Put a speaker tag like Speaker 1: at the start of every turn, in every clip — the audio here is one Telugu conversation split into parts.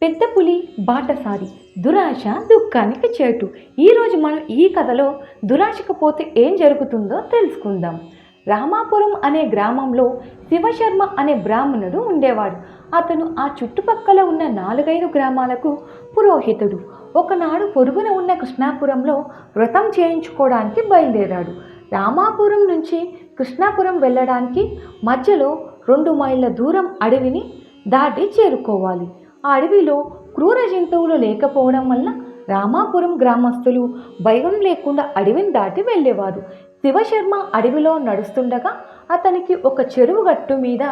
Speaker 1: పెద్ద పులి బాటసారి దురాశ దుఃఖానికి చేటు. ఈరోజు మనం ఈ కథలో దురాశకు పోతే ఏం జరుగుతుందో తెలుసుకుందాం. రామాపురం అనే గ్రామంలో శివశర్మ అనే బ్రాహ్మణుడు ఉండేవాడు. అతను ఆ చుట్టుపక్కల ఉన్న 4-5 గ్రామాలకు పురోహితుడు. ఒకనాడు పొరుగున ఉన్న కృష్ణాపురంలో వ్రతం చేయించుకోవడానికి బయలుదేరాడు. రామాపురం నుంచి కృష్ణాపురం వెళ్ళడానికి మధ్యలో 2 మైళ్ళ దూరం అడవిని దాటి చేరుకోవాలి. ఆ అడవిలో క్రూర జంతువులు లేకపోవడం వల్ల రామాపురం గ్రామస్తులు భయం లేకుండా అడవిని దాటి వెళ్ళేవారు. శివశర్మ అడవిలో నడుస్తుండగా అతనికి ఒక చెరువు గట్టు మీద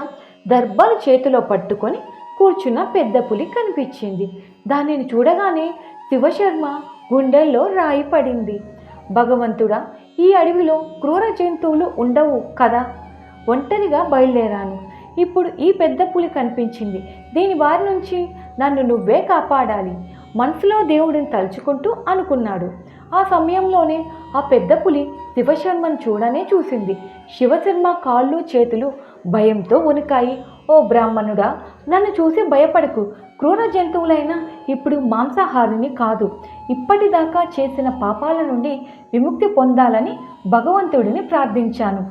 Speaker 1: దర్భలు చేతిలో పట్టుకొని కూర్చున్న పెద్ద పులి కనిపించింది. దానిని చూడగానే శివశర్మ గుండెల్లో రాయి పడింది. భగవంతుడా, ఈ అడవిలో క్రూర జంతువులు ఉండవు కదా, ఒంటరిగా బయలుదేరాను. ఇప్పుడు ఈ పెద్ద పులి కనిపించింది. దీని బారి నుంచి నన్ను నువ్వే కాపాడాలి. మనసులో దేవుడిని తలుచుకుంటూ అనుకున్నాడు. ఆ సమయంలోనే ఆ పెద్ద పులి శివశర్మను చూసింది. శివశర్మ కాళ్ళు చేతులు భయంతో వణికాయి. ఓ బ్రాహ్మణుడా, నన్ను చూసి భయపడకు. క్రూర జంతువులైనా ఇప్పుడు మాంసాహారిని కాదు. ఇప్పటిదాకా చేసిన పాపాల నుండి విముక్తి పొందాలని భగవంతుడిని ప్రార్థించాను.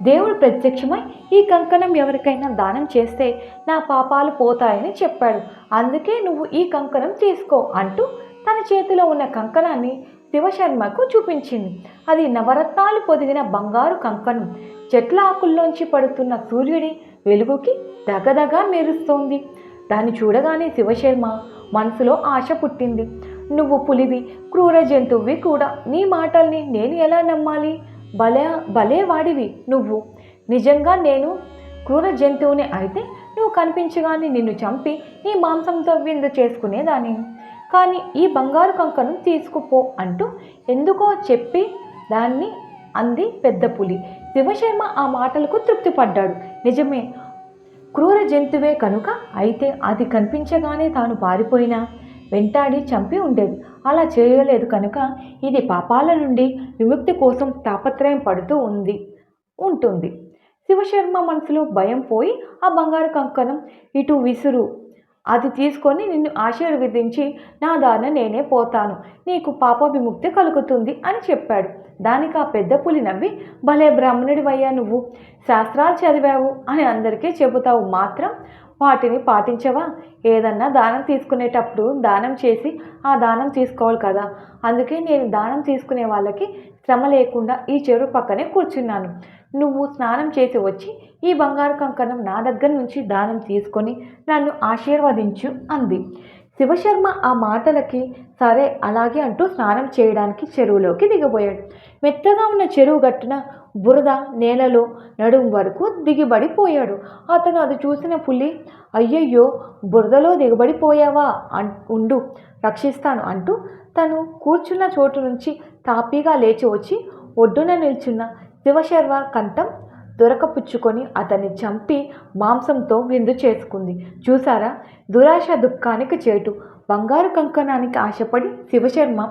Speaker 1: దేవుడు ప్రత్యక్షమై ఈ కంకణం ఎవరికైనా దానం చేస్తే నా పాపాలు పోతాయని చెప్పాడు. అందుకే నువ్వు ఈ కంకణం తీసుకో అంటూ తన చేతిలో ఉన్న కంకణాన్ని శివశర్మకు చూపించింది. అది నవరత్నాలు పొదిగిన బంగారు కంకణం. చెట్ల ఆకుల్లోంచి పడుతున్న సూర్యుడి వెలుగుకి దగదగా మెరుస్తోంది. దాన్ని చూడగానే శివశర్మ మనసులో ఆశ పుట్టింది. నువ్వు పులివి, క్రూర జంతువువి కూడా. నీ మాటల్ని నేను ఎలా నమ్మాలి? భలే వాడివి నువ్వు. నిజంగా నేను క్రూర జంతువుని అయితే నువ్వు కనిపించగానే నిన్ను చంపి నీ మాంసంతో విందు చేసుకునేదాన్ని. కానీ ఈ బంగారు కంకణం తీసుకుపో అంటూ ఎందుకో చెప్పి దాన్ని అంది పెద్ద పులి. శివశర్మ ఆ మాటలకు తృప్తిపడ్డాడు. నిజమే, క్రూర జంతువే కనుక అయితే అది కనిపించగానే తాను పారిపోయినా వెంటాడి చంపి ఉండేది. అలా చేయలేదు కనుక ఇది పాపాల నుండి విముక్తి కోసం తాపత్రయం పడుతూ ఉంటుంది. శివశర్మ మనసులో భయం పోయి ఆ బంగారు కంకణం ఇటు విసురు, అది తీసుకొని నిన్ను ఆశీర్వదించి నా దారిన నేనే పోతాను, నీకు పాప విముక్తి కలుగుతుంది అని చెప్పాడు. దానికి ఆ పెద్ద పులి నవ్వి, భలే బ్రాహ్మణుడివయ్యా నువ్వు. శాస్త్రాలు చదివావు అని అందరికీ చెబుతావు, మాత్రం వాటిని పాటించవా? ఏదన్నా దానం తీసుకునేటప్పుడు దానం చేసి ఆ దానం తీసుకోవాలి కదా. అందుకే నేను దానం తీసుకునే వాళ్ళకి శ్రమ లేకుండా ఈ చెరువు పక్కనే కూర్చున్నాను. నువ్వు స్నానం చేసి వచ్చి ఈ బంగారు కంకణం నా దగ్గర నుంచి దానం తీసుకొని నన్ను ఆశీర్వదించు అంది. శివశర్మ ఆ మాటలకి సరే అలాగే అంటూ స్నానం చేయడానికి చెరువులోకి దిగబోయాడు. మెత్తగా ఉన్న చెరువు గట్టున బురద నేలలో నడుము వరకు దిగిబడిపోయాడు. అతను అది చూసిన పులి, అయ్యయ్యో, బురదలో దిగబడిపోయావా, ఉండు రక్షిస్తాను అంటూ తను కూర్చున్న చోటు నుంచి తాపీగా లేచి వచ్చి ఒడ్డున నిల్చున్న శివశర్మ కంఠం దొరకపుచ్చుకొని అతన్ని చంపి మాంసంతో విందు చేసుకుంది. చూసారా, దురాశ దుఃఖానికి చేటు. బంగారు కంకణానికి ఆశపడి శివశర్మ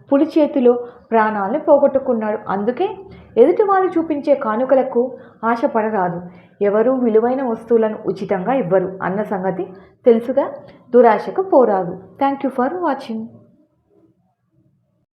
Speaker 1: పులి చేతిలో ప్రాణాలను పోగొట్టుకున్నాడు. అందుకే ఎదుటివారు చూపించే కానుకలకు ఆశపడరాదు. ఎవరూ విలువైన వస్తువులను ఉచితంగా ఇవ్వరు అన్న సంగతి తెలుసుగా. దురాశకు పోరాదు. Thank you for watching.